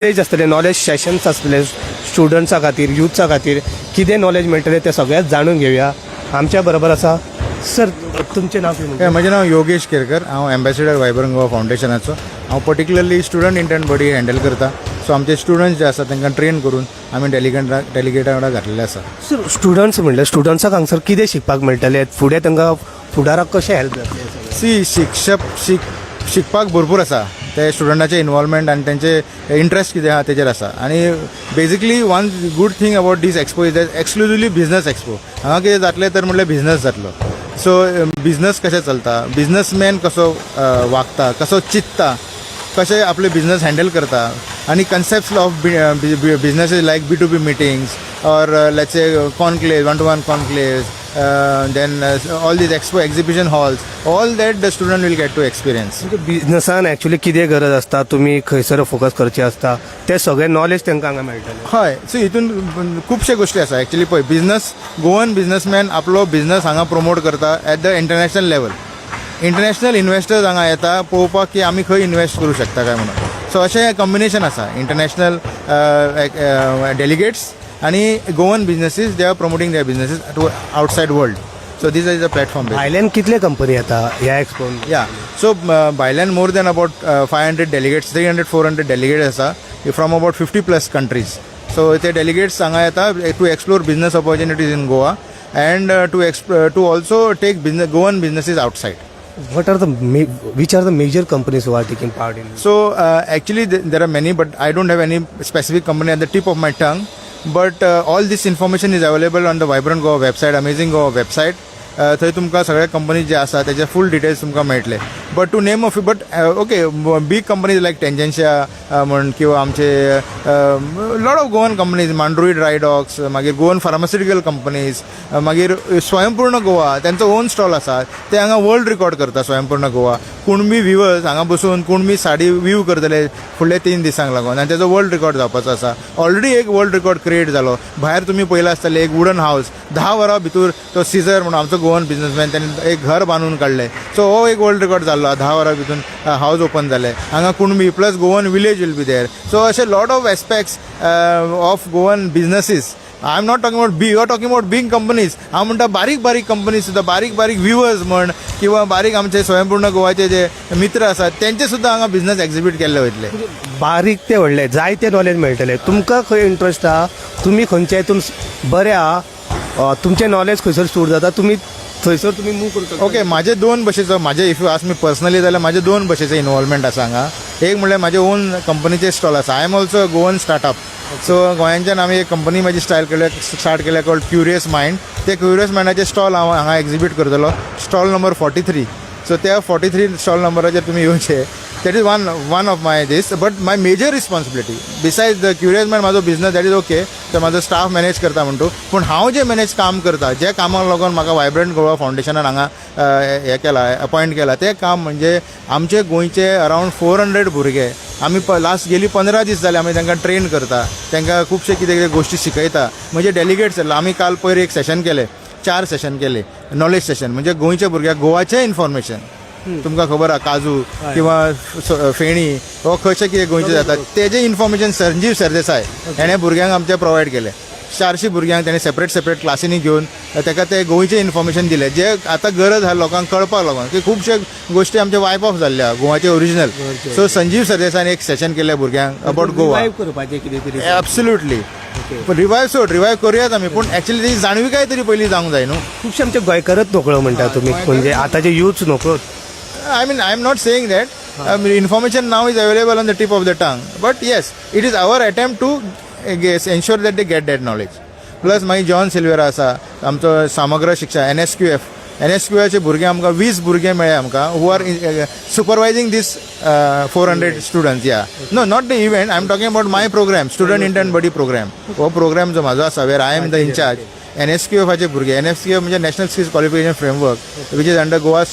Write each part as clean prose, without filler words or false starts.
तेच आसतले knowledge sessions आसतले स्टुडंट्सां खातीर युथ्सा खातीर कितें नॉलेज मेळटलें तें सगळ्यात जाणून घेवया. आमच्या बरोबर आसा सर, तुमचें नांव कितें? म्हजें नांव योगेश केरकर. हांव एम्बेसेडर वायब्रंट गोवा फावंडेशनाचो. हांव particularly student intern body handle करता. सो आमचे स्टुडंट्स जे आसा तांकां ट्रेन करून आमी डेलिगेटा वांगडा घातलेले आसा. सर, स्टुडंट्स म्हणल्यार स्टुडंट्साक हांगसर कितें शिकपाक मेळटलें? फुडें तांकां फुडाराक कशें हेल्प जातलें? शिकपाक भरपूर आसा. ते स्टुडंटाचे इनवॉल्वमेंट आनी तेंचे इंट्रस्ट कितें आहा तेजेर आसा. आनी basically one good thing about this expo is that exclusively business expo. हांगा कितें जातलें तर म्हणल्यार बिझनस जातलो. सो बिझनस कशें चलता, बिझनसमॅन कसो वागता, कसो चिंतता, कशें आपले बिझनस हँडल करता, आनी concepts of businesses like B2B meetings or let's say conclaves, one-to-one conclaves, then all these exhibition halls, all that the student will get to experience. बिझनसान एक्चुअली कितें गरज आसता, तुमी खंयसर फोकस करचें आसता, तें सगळें नॉलेज तांकां हांगा मेळटलें. हय, सो हितून खुबशे गोश्टी आसा. एक्चुअली पळय, बिझनस गोवन बिझनसमॅन आपलो बिझनस हांगा प्रमोट करता at the international level. International investors हांगा येता पळोवपाक की आमी खंय इन्व्हेस्ट करूं शकता काय म्हणून. सो अशें कॉम्बिनेशन आसा. इंटरनॅशनल डेलिगेट्स आणि Goan businesses they are promoting their businesses to outside world. So this is a platform. भायल्यान कितले कंपनी येता ह्या एक्सपोन? या सो भायल्यान more than about 500 delegates, 300-400 delegates आसा फ्रॉम अबाउट 50+ कंट्रीज. सो ते डेलिगेट्स हांगा येता to explore business opportunities in Goa and to also take Goan businesses outside. Which are the major companies who are taking part in? So actually there are many, but I don't have any specific company at the tip of my tongue. But all this information is available on the Vibrant Goa website, Amazing Goa website. थंय तुमकां सगळे company जे आसा तेजे फूल details तुमकां मेळटले. But to name of but okay, big companies like Tangentia म्हण किंवा आमचे लॉट ऑफ गोवन कंपनीज, मांड्रुईड रायडॉक्स, मागीर गोवन फार्मास्युटिकल कंपनीज, मागीर स्वयंपूर्ण गोवा त्यांचो ओन स्टॉल आसा. ते हांगा वर्ल्ड रिकॉर्ड करता. स्वयंपूर्ण गोवा कुणबी व्हिवर्स हांगा बसून कुणबी साडी व्हीव करतले फुडले 3 दिसांक लागून, आनी तेजो वर्ल्ड रिकॉर्ड जावपाचो आसा. ऑलरेडी एक वर्ल्ड रिकॉर्ड क्रिएट जालो. भायर तुमी पयला आसतले एक वुडन हावस 10 वरां भितर तो सिजर म्हणून आमचो गोवन बिझनसमॅन त्यांनी एक घर बांदून काडलें. सो हो एक वर्ल्ड रिकॉर्ड जाल्लो. 10 वरां भितर हावस ओपन जालें. हांगा Kunbi plus Goan village will be there. So अशे lot of aspects of Goan businesses. I am not talking about big, you are talking about big companies. हांव म्हणटा बारीक बारीक कंपनीज सुद्दां, बारीक बारीक व्हिवर्स म्हण किंवा बारीक आमचे स्वयंपूर्ण गोवाचे जे मित्र आसात तेंचे सुद्दां हांगा बिझनस एक्झिबीट केल्ले वयतले. बारीक ते व्हडले जायते नॉलेज मेळटले. तुमकां खंय इंट्रस्ट आहा, तुमी खंयच्या हितून बरे आहा, तुमचें नॉलेज खंयसर सूट जाता, तुमी थंयसर तुमी मूव करता. ओके, माझे 2 भशेचो, माझे if you ask me personally जाल्यार माझे 2 भशेचे इन्वॉल्वमेंट आसा हांगा. एक म्हणल्यार म्हाजे ओन कंपनीचे स्टॉल आसा. I am also Goan startup. So गोंयांच्यान आमी एक कंपनी म्हाजी स्टार्ट केल्या कॉल्ड क्युरियस मायंड. ते क्युरियस मायंडाचे स्टॉल हांव हांगा एक्झिबीट करतलो. Stall number 43. सो त्या 43 स्टॉल नंबराचेर तुमी येवचे. That is one of my this. But my major responsibility beside the curious mind म्हाजो बिझनस दॅट इज ओके, तो म्हाजो स्टाफ मॅनेज करता म्हणटू. पूण हांव जे मॅनेज काम करता, जे कामाक लागून म्हाका वायब्रंट गोवा फावंडेशनान हांगा हें केला, अपॉयंट केला, तें काम म्हणजे आमचे गोंयचे अरावंड 400 भुरगे आमी लास्ट गेली 15 दीस जाले आमी तांकां ट्रेन करता. तांकां खुबशे कितें कितें गोश्टी शिकयता. म्हणजे डेलिगेट्स जाल्लो. आमी काल पयर एक सेशन केलें, 4 सेशन केले नॉलेज सेशन. म्हणजे गोंयच्या भुरग्याक गोवाचें इन्फॉर्मेशन, तुमकां खबर आहा काजू किंवा फेणी हो कशें कितें गोंयचें जाता तेजें इन्फॉर्मेशन संजीव सरदेसाय हेणें भुरग्यांक आमच्या प्रोवायड केलें. 400 भुरग्यांक ताणें सेपरेट क्लासींनी घेवन ताका ते गोंयचें इन्फॉर्मेशन दिलें, जे आतां गरज आहा लोकांक कळपाक लागून की खुबशे गोश्टी आमचे वायप ऑफ जाल्ल्या गोवाचे ओरिजिनल. सो संजीव सरदेसायन एक सेशन केलें भुरग्यांक अबाउट गोवा. एब्सोल्युटली रिवायव करुयात आमी. पूण एक्चुअली ती जाणविकाय तरी पयलीं जावंक जाय न्हू. खुबशे आमचे गोंयकारच नोकळो म्हणटा तुमी, म्हणजे आतांचे youth नोकळो. I am not saying that. Information now is available on the tip of the tongue. But yes, it is our attempt to ensure that they get that knowledge. Plus, my John Silvera आसा, आमचो समग्र शिक्षा NSQF चे भुरगे आमकां 20 भुरगे मेळ्ळे आमकां who are supervising this 400 students. No, not the event. I am talking about my program, student intern buddy program. हो प्रोग्राम जो म्हाजो आसा, where I am the in charge. NSQF भुरगे. NSQF म्हणजे national skills qualification framework, which is under Goa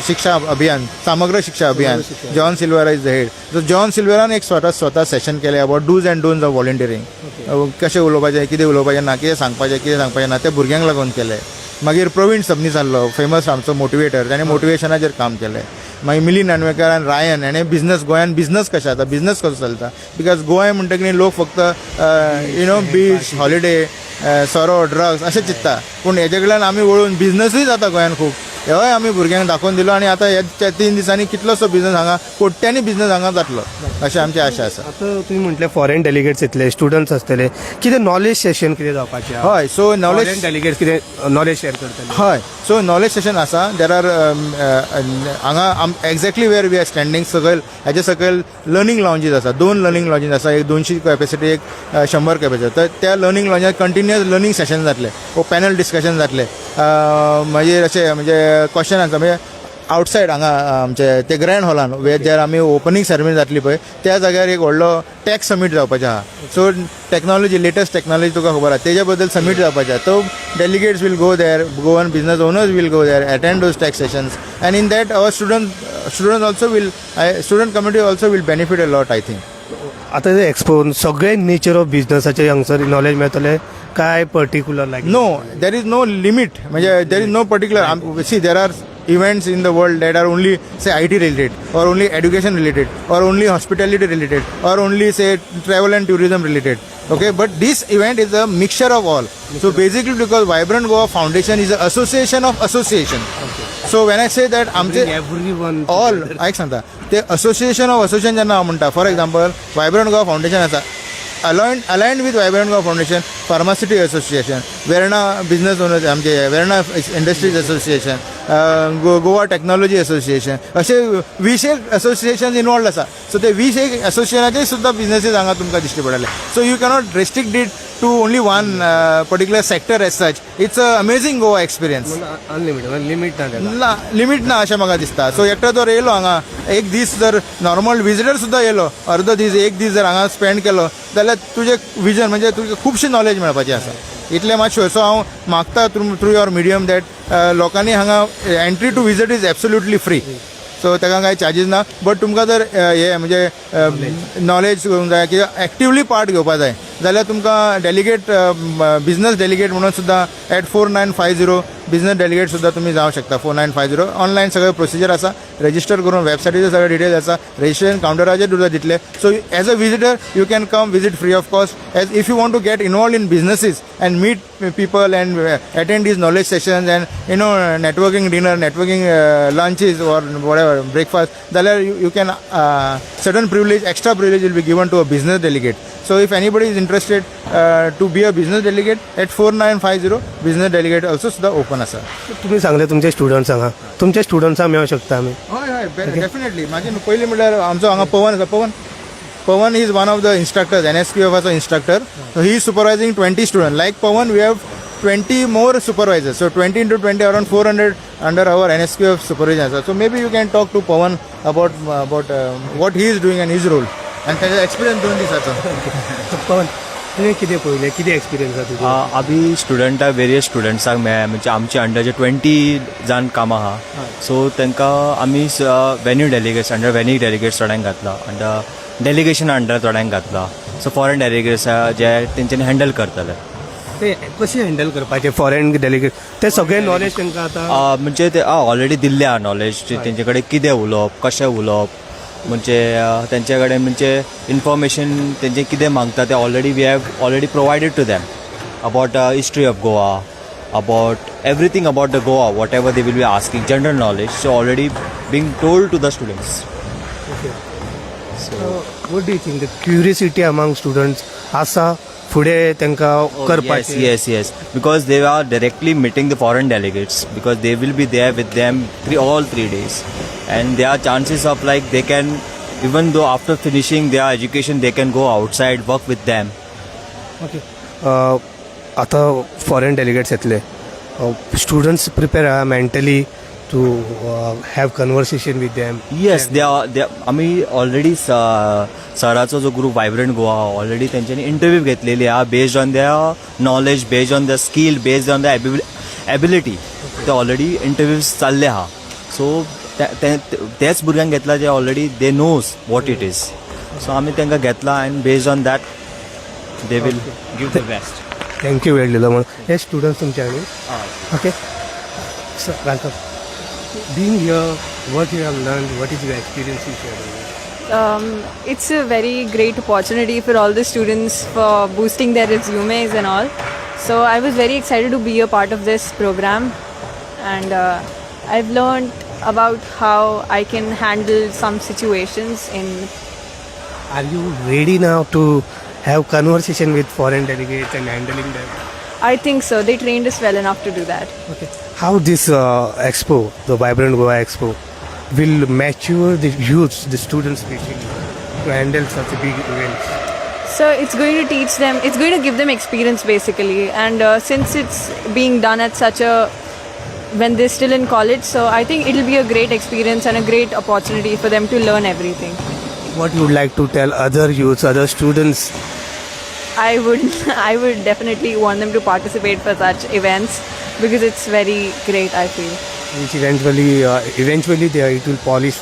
Shiksha Abhiyan, Samagra Shiksha Abhiyan. John Silveira is the head. So John सिल्वेरान एक स्वता session केलें about dos and don'ts of volunteering. कशें उलोवपाचें, कितें उलोवपाचें ना, कितें सांगपाचें ना, ते भुरग्यांक लागून केलें. मागीर प्रवीण सबनीस आसलो, फेमस आमचो मोटिवेटर, ताणें मोटिवेशनाचेर काम केलें. मागीर मिलिंद नार्वेकर आनी रायन हेणे बिझनस गोंयान बिझनस कशें जाता बिझनस कसो चलता बिकॉज गोंय म्हणटकीर लोक फक्त बीच हॉलिडे सोरो ड्रग्स अशें चिंतता पूण हेजे कडल्यान आमी वळून बिझनसूय जाता गोंयान खूब हेवूय आमी भुरग्यांक दाखोवन दिलो आनी आतां ह्या 3 दिसांनी कितलोसो बिझनस हांगा कोट्यांनी बिझनस हांगा जातलो अशें आमची आशा आसा. आता तुम्ही म्हटले फॉरेन डेलिगेट्स येतले स्टुडंट्स असतले कितें नॉलेज सेशन कितें जावपाचें हय सो नॉलेज फॉरेन डेलिगेट्स कितें नॉलेज शेअर करतले हय सो नॉलेज सेशन आसा देर आर हांगा exactly where we are standing सकयल हेजे सकयल लर्निंग लॉन्जीस आसा 2 लर्निंग लॉन्जीस आसा एक 200 कॅपॅसिटी एक 100 कॅपॅसिटी तर त्या लर्निंग लॉन्जात कंटिन्युअस लर्निंग सेशन जातले वो पॅनल डिस्कशन जातले मागीर अशें म्हणजे क्वेश्चन आन्सर म्हणजे आउटसायड हांगा आमचे ते ग्रँड हॉलान ज्यार आमी ओपनिंग सेरेमनी जातली पळय त्या जाग्यार एक व्हडलो टॅक समीट जावपाचें आहा सो टॅक्नॉलॉजी लेटस्ट टॅक्नॉलॉजी तुका खबर आहा तेज्या बद्दल समीट जावपाचें आहा तो delegates will go there Goan business owners will go there attend those tech sessions and in that our student also will student community also will benefit a lot I think. आता ते एक्सपो सगळे nature of बिझनसाचे हांगसर knowledge मेळटले काय particular like No, there is no limit. There is no particular. See, there are events in the world that are only, say, IT related, or only education related, or only hospitality related, or only, say, travel and tourism related. Okay, but this event is a mixture of all. So basically, because Vibrant Goa Foundation is an association of association. So when I say that, everyone all ऐक सांगता ते association of association जेन्ना हांव म्हणटा for example vibrant Goa foundation आसा aligned with vibrant Goa foundation pharmacy association Verna business owners आमचे Verna industries association Goa technology association असे 20 association involved आसा सो ते 20 असोसिएशनाचे सुद्दां बिझनसीस हांगा तुमकां दिश्टी पडटले so you cannot restrict it to only one particular sector as such it's a amazing Goa experience unlimited limit ना त्याला. ना लिमिट ना अशें म्हाका दिसता सो एकटो जर येयलो हांगा एक दीस जर नॉर्मल विजिटर सुद्दां येयलो अर्दो दीस एक दीस जर हांगा स्पेंड केलो जाल्यार तुजें विजन म्हणजे तुका खुबशी नॉलेज मेळपाची आसा इतलें मातशें सो हांव मागता थ्रू योर मिडियम दॅट लोकांनी हांगा entry to visit is absolutely free so ताका कांय चार्जीस ना बट तुमकां जर हे म्हणजे नॉलेज घेवंक जाय किंवां एक्टिवली पार्ट घेवपा जाय जाल्यार तुमकां डेलिगेट बिझनस डेलिगेट म्हणून सुद्दां एट 4950 बिझनस डेलिगेट सुद्दां तुमी जावं शकता 4950 ऑनलायन सगळें प्रोसिजर आसा रजिस्टर करून वेबसायटीचेर सगळे डिटेल्स आसा रजिस्ट्रेशन काउंटराचेर सुद्दां दितले so as a visitor you can come visit free of cost as if you want to get involved in businesses and meet people and attend these knowledge sessions and networking dinner networking lunches or whatever breakfast जाल्यार you can certain privilege extra privilege will be given to a business delegate So if anybody is interested to be a business delegate at 4950 business delegate also सुद्धा open आसा. तुम्ही सांगले तुमचे students हांगा तुमचे स्टुडंट्सांक मेळूं शकता आमी हय हय डेफिनेटली माझे पयलीं म्हणल्यार आमचो हांगा पवन आसा पवन is one of the instructors NSQF as an instructor so he is supervising 20 students like Pawan we have 20 more supervisors so 20 into 20 around 400 under our NSQF supervision so maybe you can talk to Pawan about what he is doing and his role and त्याचा experience 2 दिसाचो. पवन तुवें कितें पळयलें कितें experience आसा तुजो आमी स्टुडंटाक various स्टुडंट्सांक मेळ्ळा म्हणजे आमचे अंडर जे 20 जाण कामां आहा सो तांकां आमी venue delegates under venue delegates थोड्यांक घातला अंडर डेलिगेशन अंडर थोड्यांक घातला सो फॉरेन डेलिगेट्स जे तेंच्यांनी हँडल करतले ते कशें हँडल करपाचें फॉरेन डेलिगेट ते सगळें नॉलेज तांकां आतां म्हणजे ते ऑलरेडी दिल्ले आहा नॉलेज तेंचे कडेन कितें उलोवप कशें उलोवप म्हणजे तेंचे कडेन म्हणजे इन्फॉर्मेशन तेंचे कितें मागता ते already we have already provided to them about history of Goa about everything about the Goa whatever they will be asking general knowledge so already being told to the students. What do you think the curiosity among students आसा फुडें तांकां करपाचें yes because they are directly meeting the foreign delegates because they will be there with them all 3 days and there are chances of like they can even though after finishing their education they can go outside work with them. Okay आतां foreign delegates येतले students prepare आहा mentally to have conversation with them yes they आमी already सराचो जो group vibrant Goa already तेंच्यांनी interview घेतलेली आहा based on their knowledge based on the skill based on the ability ते ऑलरेडी इंटरव्यूज चालले आहा सो तेच भुरग्यांक घेतला जे already they knows what it is so आमी तांकां घेतला and based on that they will give the best. Thank you वेळ दिलो म्हणून हे स्टुडंट्स तुमचे आनी okay राखप Being here, what you have learned, what is your experience you share with us? It's a very great opportunity for all the students for boosting their resumes and all. So I was very excited to be a part of this program, and I've learned about how I can handle some situations in. Are you ready now to have conversation with foreign delegates and handling them? I think so. They trained us well enough to do that. Okay. How this expo, the Vibrant Goa Expo, will mature the youths, the students basically, to handle such a big events? So it's going to teach them, it's going to give them experience basically. And since it's being done at such a, when they're still in college, so I think it'll be a great experience and a great opportunity for them to learn everything. What you would like to tell other youths, other students? I would definitely want them to participate for such events because it's very great, I feel. Which eventually it will polish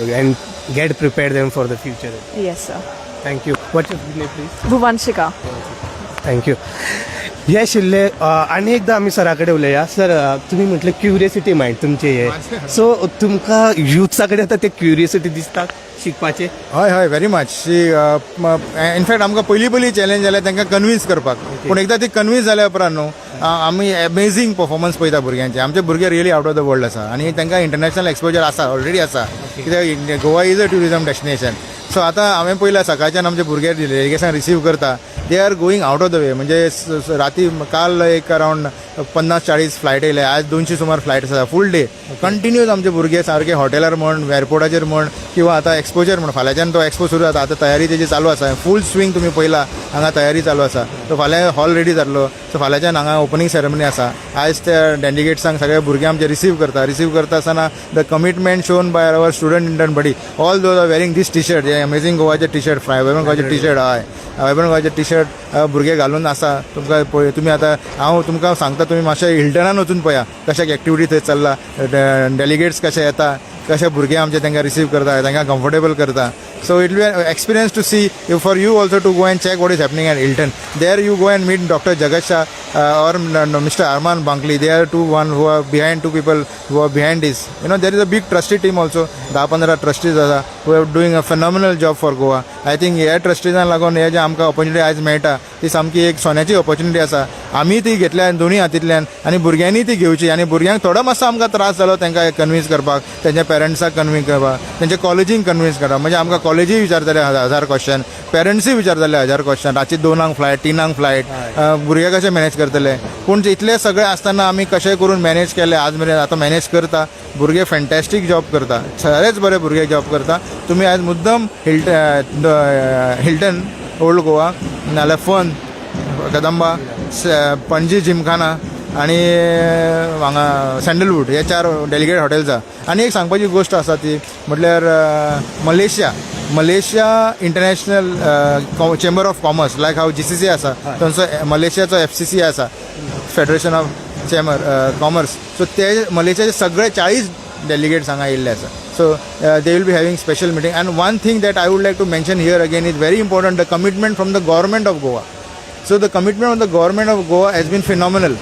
and get prepared them for the future. Yes, sir. Thank you. What's your name, please? Bhuvanshika. Thank you. यश शिल्ले आणि एकदा आम्ही सराकडे उलया sir. तुम्ही म्हटलं curiosity mind तुमचे हे, so तुमका युथ्सा कडेन आतां ते क्युरियोसिटी दिसता शिकपाचे? हय हय व्हेरी मच. इनफॅक्ट आमकां पयलीं चॅलेंज जाल्यार तांकां कन्विन्स करपाक, पूण एकदां ती कन्विन्स जाल्या उपरांत न्हू आमी अमेझींग परफॉर्मन्स पळयता भुरग्यांचे. आमचे भुरगे really out of the world आसा आनी तांकां इंटरनॅशनल एक्सपोजर आसा, ऑलरेडी आसा, कित्याक Goa is a tourism destination. So आतां हांवें पयला सकाळच्यान आमचे भुरगे डेलिगेशन रिसीव करता, they are going out of the way. म्हणजे राती काल एक अरावंड 50-40 फ्लायट येयले, आज 200 सुमार फ्लायट आसा. फूल डे कंटिन्यूस आमचे भुरगे सारके हॉटेलार म्हण, एअरपोर्टाचेर म्हण, किंवा आतां एक्सपोजर म्हण, फाल्यांच्यान तो एक्सपो सुरू जाता. आतां तयारी तेजी चालू आसा, फूल स्विंग तुमी पयला हांगा तयारी चालू आसा. सो फाल्यां हॉल रेडी जातलो. सो फाल्यांच्यान हांगा ओपनिंग सेरेमनी आसा. आयज त्या डेलिगेट्सांक सगळे भुरगे आमचे रिसीव करता आसतना the commitment shown by our student intern buddy, all those are wearing this T shirt, हे अमेझींग गोवाचे टी शर्ट, वायब्रंट गोवाचे टी शर्ट, हय वायब्रंट गोवाचे टी शर्ट भुरगे घालून आसा. तुमकां पळय, तुमी आतां हांव तुमकां सांगता, तुमी मातशें हिल्टनान वचून पळया कशा एक्टिविटी थंय चल्ला, डेलिगेट्स कशे येता, कशे भुरगे आमचे तांकां रिसीव करता, तांकां कम्फर्टेबल करता. So it will be an experience to see, for you also to go and check what is happening at Hilton. There you go and meet Dr. Jagat Shah or Mr. Arman Bankli. They are two people who are behind this. There is a big trustee team also. 10-15 trustees who are doing a phenomenal job for Goa. I think ह्या ट्रस्टीजांक लागून हे जे आमकां opportunity आयज मेळटा ती सामकी एक सोन्याची ऑपॉर्च्युनिटी आसा. आमी ती घेतल्या दोन्ही हातींतल्यान आनी भुरग्यांनी ती घेवची. आनी भुरग्यांक थोडो मातसो आमकां त्रास जालो तांकां कन्विन्स करपाक, तेंच्या पेरंट्साक कन्विन्स करपाक, तेंच्या कॉलेजींक कन्विन्स करपाक. म्हणजे आमकां कॉलेजी विचारताले 1000 क्वेश्चन, पेरंट्सूय विचारताले 1000 क्वेश्चन, रातची 2 फ्लायट 3 फ्लायट, भुरगे कशे मॅनेज करतले. पूण इतले सगळे आसतना आमी कशें करून मॅनेज केले आज मेरेन, आतां मॅनेज करता. भुरगे फॅन्टॅस्टीक जॉब करता, खरेंच बरे भुरगे जॉब करता. तुमी आयज मुद्दम हिल्टन ओल्ड गोवा नाल्यार फन, कदंबा, पणजी जिमखाना आणि हांगा सँडलवूड हे 4 डेलिगेट हॉटेल्स. आनी एक सांगपाची गोष्ट आसा ती म्हटल्यार Malaysia international chamber of commerce, like हांव GCC आसा थंयचो मलेशियाचो FCC आसा, federation of chamber commerce. So ते मलेशियाचे सगळे 40 डेलिगेट्स हांगा येयल्ले आसा. So they will be having special meeting. And one thing that I would like to mention here again is very important, the commitment from the government of Goa. So the commitment of the government of Goa has been phenomenal.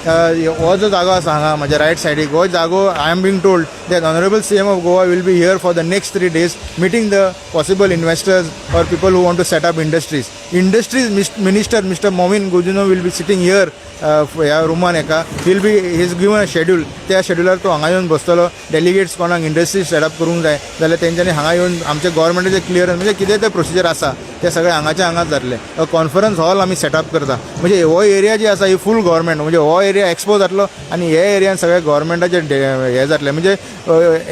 हो जो जागो आसा हांगा म्हज्या right सायडीक, हो जागो I am being told that Honorable CM of Goa will be here for the next 3 days meeting the possible investors or people who want to set up industries. Minister Mr. Momin Gujino will be sitting here ह्या रुमान एका. he's given a schedule. त्या शेड्युलार तो हांगा येवन बसतलो. Delegates कोणाक industry setup करूंक जाय जाल्यार तेंच्यांनी हांगा येवन आमच्या गव्हर्मेंटाचे क्लियरन्स म्हणजे कितें ते प्रोसिजर आसा ते सगळे हांगाच्या हांगाच जातले. कॉन्फरन्स हॉल आमी सेटअप करता. म्हणजे हो एरिया जी आसा ही फूल गव्हर्मेंट, म्हणजे हो एरिया एक्सपो जातलो आनी हे एरियान सगळे गव्हर्मेंटाचे हे जातले. म्हणजे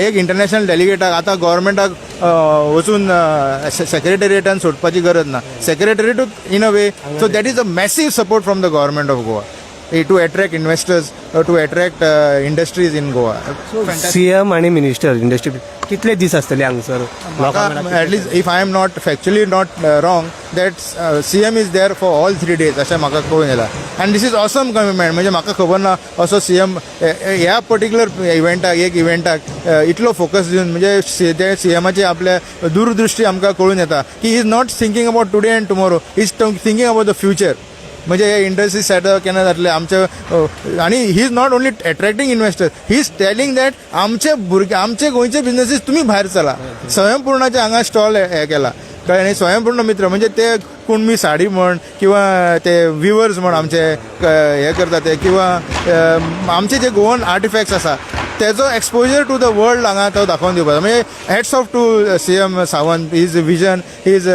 एक इंटरनॅशनल डेलिगेटाक आतां गव्हर्मेंटाक वचून सेक्रेटरिएटान सोडपाची गरज ना. सेक्रेटरिएटूच in a way. So that is a massive support from the government of Goa to attract investors or to attract industries in Goa. CM आणि मिनिस्टर इंडस्ट्री कितले दीस आसतले हांगसर? At least if I am not factually not wrong, that CM is there for all 3 days अशें म्हाका कळून येला. And this is awesome commitment. म्हणजे म्हाका खबर ना असो CM ह्या पर्टिक्युलर इव्हेंटाक इतलो फोकस दिवन, म्हणजे ते CMाची आपल्या दूरदृष्टी आमकां कळून येता की he is not thinking about today and tomorrow, he is thinking about the future. म्हणजे हे इंडस्ट्री सेटअप केन्ना जातले आमचे आणि he is not only attracting investor he is telling that आमचे भुरगे आमचे गोंयचे बिझनेसीस तुम्ही भायर चला. स्वयंपूर्णाचे हांगा स्टॉल हे केला कळ्ळें न्ही. स्वयंपूर्ण मित्र म्हणजे ते कुणबी साडी म्हण किंवा ते विवर्स म्हण आमचे हे करता ते किंवा आमचे जे गोवन आर्टिफॅक्ट्स आसा तेजो एक्सपोजर टू द वर्ल्ड हांगा तो दाखोवन दिवपाचो. म्हणजे hats off to CM Sawant his vision his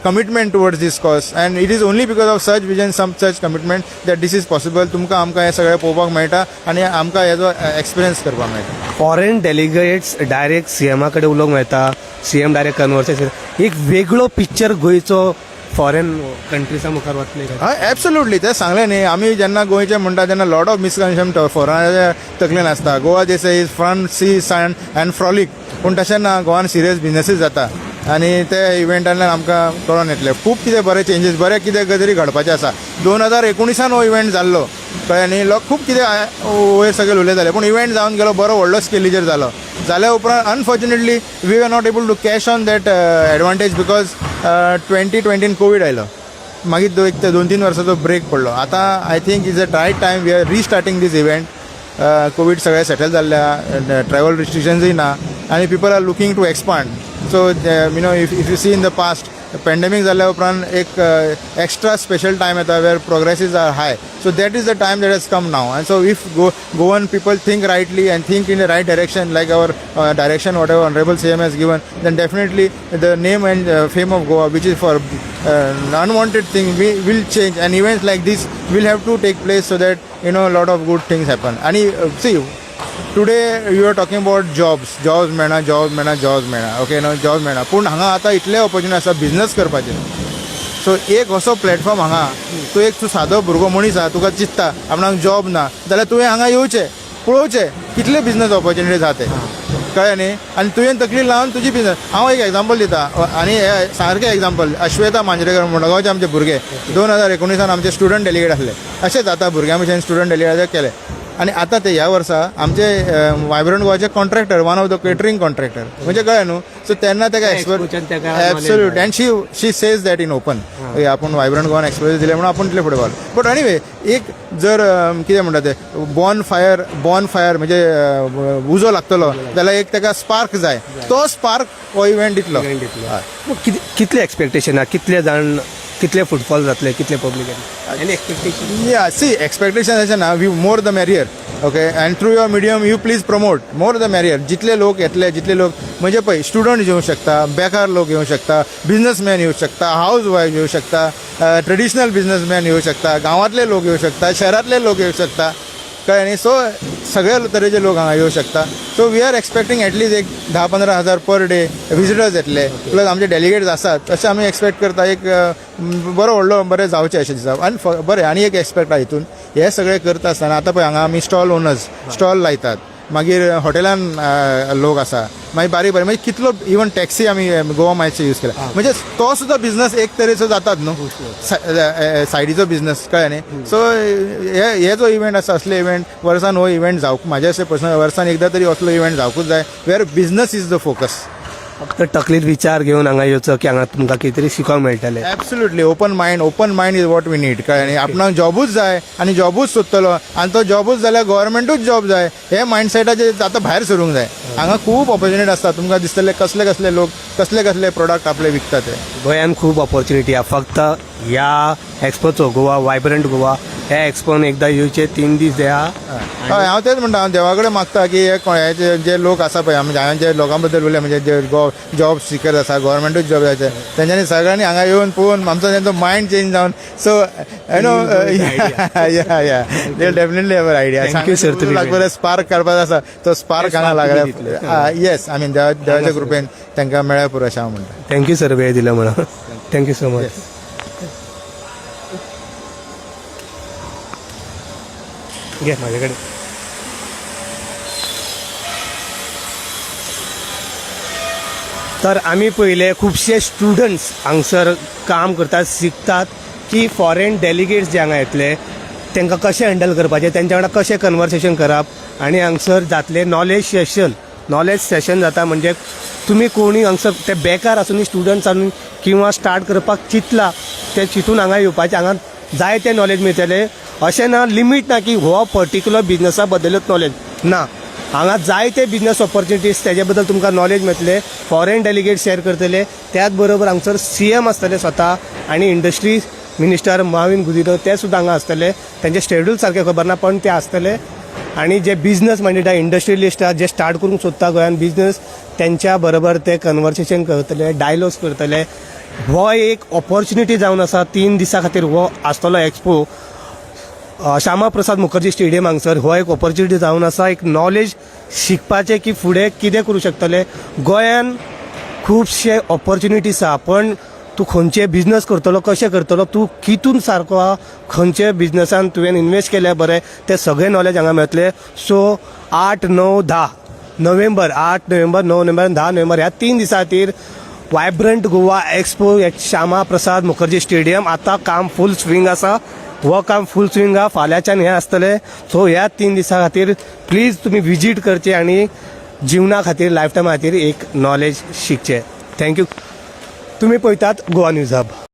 commitment towards this cause and it is only because of such vision such commitment that this is possible. तुमकां आमकां हे सगळें पळोवपाक मेळटा आनी आमकां हेजो एक्सपिरियन्स करपाक मेळटा. फॉरेन डेलिगेट्स डायरेक्ट CMा कडेन उलोवंक मेळटा. CM डायरेक्ट कन्वर्सेशन एक वेगळो पिक्चर गोंयचो फॉरेन कंट्रीसा मुखार वतले. हय एब्सोल्युटली ते सांगलें न्ही आमी जेन्ना गोंयचे म्हणटा तेन्ना लॉट ऑफ मिसकन्सेप्शन फॉरेनाच्या तकलेन आसता. गोवा देसाय is fun sea sand and frolic पूण तशें ना गोवान सिरियस बिझनेसीस जाता आनी ते इव्हेंटांतल्यान आमकां कळोन येतलें खूब कितें बरे चेंजीस बरें कितें तरी घडपाचें आसा. 2019 हो इव्हेंट जाल्लो कळ्ळें न्ही. लोक खूब कितें वयर सकयल उलयताले पूण इव्हेंट जावन गेलो बरो व्हडलो स्केलीचेर जालो. जाल्या उपरांत unfortunately we are not able to cash on that advantage because 2020 covid आयलो मागीर एक 2-3 वर्साचो ब्रेक पडलो. आतां I think is a right time we are restarting this event. Covid सगळें सेटल जाल्ल्या ट्रॅव्हल रिस्ट्रिक्शन्सूय ना आनी people are looking to expand. So you know if you see in the past pandemic जाल्ल्या उपरांत एक एक्स्ट्रा स्पेशल टायम येता वेर progresses are high. So that is the time that has come now and so if Goan people think rightly and think in the right direction like our direction whatever honourable CM has given then definitely the name and fame of Goa which is for unwanted thing will change and events like this will have to take place so that you know a lot of good things happen. And see today you are talking about jobs मेळना okay no jobs मेळना पूण हांगा आतां इतले opportunity आसा business करपाचे. So एक असो प्लॅटफॉर्म हांगा तूं सादो भुरगो मनीस आहा तुका चिंतता आपणाक जॉब ना जाल्यार तुवें हांगा येवचें पळोवचें कितले बिझनेस ऑपॉर्च्युनिटीज आहा ते कळ्ळें न्ही. आनी तुवें तकली लावन तुजी बिझनेस हांव एक एग्जांपल दिता आनी हे सारकें एग्जांपल अश्वेता मांजरेकर मडगांवचे आमचे भुरगे 2019 आमचे स्टुडंट डेलिगेट आसले. अशें जाता भुरग्यां भशेन स्टुडंट डेलिगेट केले आनी आतां ते ह्या वर्सा आमचे वायब्रंट गोवाचे contractor one of the catering contractor म्हणजे कळ्ळें न्हू. सो तेन्ना ताका absolute and she says that in open आपूण वायब्रंट गोवान एक्सपोजर दिले म्हणून आपूण इतले फुडें पावले. बट एनिवे एक जर कितें म्हणटा ते बॉर्न फायर म्हणजे उजो लागतलो जाल्यार एक ताका स्पार्क जाय. तो स्पार्क हो इव्हेंट दितलो. कितले एक्सपेक्टेशन आहा कितले जाण कितले फुटफॉल जातले कितले पब्लीक एनी एक्सपेक्टेशन. या सी एक्सपेक्टेशन अशें ना we more the merrier okay and through your medium you please promote more the merrier. जितले लोक येतले जितले लोक म्हणजे पळय स्टुडंट येवं शकता बेकार लोक येवं शकता बिझनेसमॅन येवं शकता हाऊस वायफ येवं शकता ट्रेडिशनल बिझनेसमॅन येवं शकता गांवांतले लोक येवं शकता शहरांतले लोक येवं शकता कळ्ळें न्ही. सो सगळे तरेचे लोक हांगा येवं शकता. सो वी आर एक्सपेक्टींग एटलीस्ट एक 10-15 हजार पर डे विजिटर्स येतले प्लस आमचे डेलिगेट्स आसात अशें आमी एक्सपेक्ट करता. एक बरो व्हडलो बरें जावचें अशें दिसता. आनी बरें आनी एक एक्सपेक्ट आहा हितून हे सगळें करता आसतना आतां पळय हांगा आमी स्टॉल ओनर्स स्टॉल लायतात मागीर हॉटेलान लोक आसा मागीर बारीक म्हणजे कितलो इवन टॅक्सी आमी गोवा मायल्सचे यूज केला म्हणजे तो सुद्धा बिझनेस एक तरेचो जातात न्हू सायडीचो बिझनेस कळ्ळें न्ही. सो हे जो इव्हेंट आसा असले इव्हेंट वर्सान हो इव्हेंट जावं म्हाजे अशें पर्सनल वर्सान एकदा तरी असलो इव्हेंट जावकूच जाय where business is the focus. फक्त तकलीत विचार घेवन हांगा येवचो की हांगा तुमकां कितें तरी शिकोवंक मेळटलें. Absolutely open mind is what we need कळ्ळें न्ही. आपणाक जॉबूच जाय आनी जॉबूच सोदतलो आनी तो जॉबूच जाल्यार गव्हर्मेंटूच जॉब जाय हे मायंडसेटाचे आतां भायर सरूंक जाय. हांगा खूब ऑपॉर्च्युनिटी आसता तुमकां दिसतले कसले लोक कसले प्रोडक्ट आपले विकतात ते. गोंयान खूब ऑपॉर्च्युनिटी आहा फक्त ह्या एक्सपोचो गोवा वायब्रंट गोवा ह्या एक्सपोन एकदां येवचे 3 दीस द्या. हय हांव तेच म्हणटा हांव देवा कडेन मागता की हे जे लोक आसा पळय हांवें जे लोकां बद्दल उलयलें म्हणजे जे जॉब सिकर आसा गव्हर्मेंटूच जॉब जायचे तेंच्यांनी सगळ्यांनी हांगा येवन पळोवन आमचो तेंचो मायंड चेंज जावन सो यू नो या they definitely have a idea. Thank you sir तुम्ही बरें स्पार्क काडपाचो आसा तो स्पार्क हांगा लागला. येस आय मीन देवाच्या कृपेन तांकां मेळ्ळ्या पुरो अशें हांव म्हणटा. थँक्यू सर वेळ दिलो म्हणून थँक्यू सो मच. घे माझ्या कडेन तर आमी पळयले खुबशे स्टुडंट्स हांगसर काम करतात शिकतात की फॉरेन डेलिगेट्स जे हांगा येतले तांकां कशें हँडल करपाचें तेंच्या वांगडा कशें कन्वर्सेशन करप आनी हांगसर जातले नॉलेज सेशन जाता म्हणजे तुमी कोणी हांगसर ते बेकार आसून स्टुडंट्स आसून किंवा स्टार्ट करपाक चिंतला ते चिंतून हांगा येवपाचें हांगा जाय ते नॉलेज मेळटलें. अशें ना लिमीट ना की हो पर्टिक्युलर बिजनसा बद्दलूच नॉलेज ना. हांगा जायते बिजनस ऑपॉर्च्युनिटीज तेजे बद्दल तुमकां नॉलेज मेळटले. फॉरेन डेलिगेट शेअर करतले. त्याच बरोबर हांगसर CM आसतले स्वता आनी इंडस्ट्री मिनिस्टर माविन गुदिनो ते सुद्दां हांगा आसतले. तेंचे शेड्यूल सारकें खबर ना पण ते आसतले. आनी जे बिजनस मायंडेड इंडस्ट्रियलिस्ट आहा जे स्टार्ट करूंक सोदता गोंयान बिजनस त्यांच्या बरोबर ते कन्वर्सेशन करतले, डायलॉग्स करतले. हो एक ऑपॉर्च्युनिटी जावन आसा 3 दिसां खातीर हो आसतलो एक्सपो श्यामा प्रसाद मुखर्जी स्टेडियम हांगसर. हो एक ऑपॉर्च्युनिटी जावन आसा एक नॉलेज शिकपाचें की फुडें कितें करूं शकतले. गोंयान खुबशे ऑपॉर्च्युनिटीज आहा पण तूं खंयचे बिजनस करतलो, कशें करतलो, तूं कितून सारको आहा, खंयचे बिजनसान तुवें इन्वेस्ट केलें बरें तें सगळें नॉलेज हांगा मेळटलें. So 8, 9, 10 November 8 November 9 November 10 November ह्या 3 दिसां खातीर vibrant Goa expo at Shyama Prasad Mukherjee stadium. आतां काम फूल स्विंग आसा. हो काम फूल स्विंग आहा. फाल्यांच्यान हें आसतलें. सो ह्या 3 दिसां खातीर प्लीज तुमी विजीट करचें आनी जिवना खातीर लायफ टायमा खातीर एक नॉलेज शिकचें. थँक्यू. तुम्ही पळयतात गोवा न्यूज हब.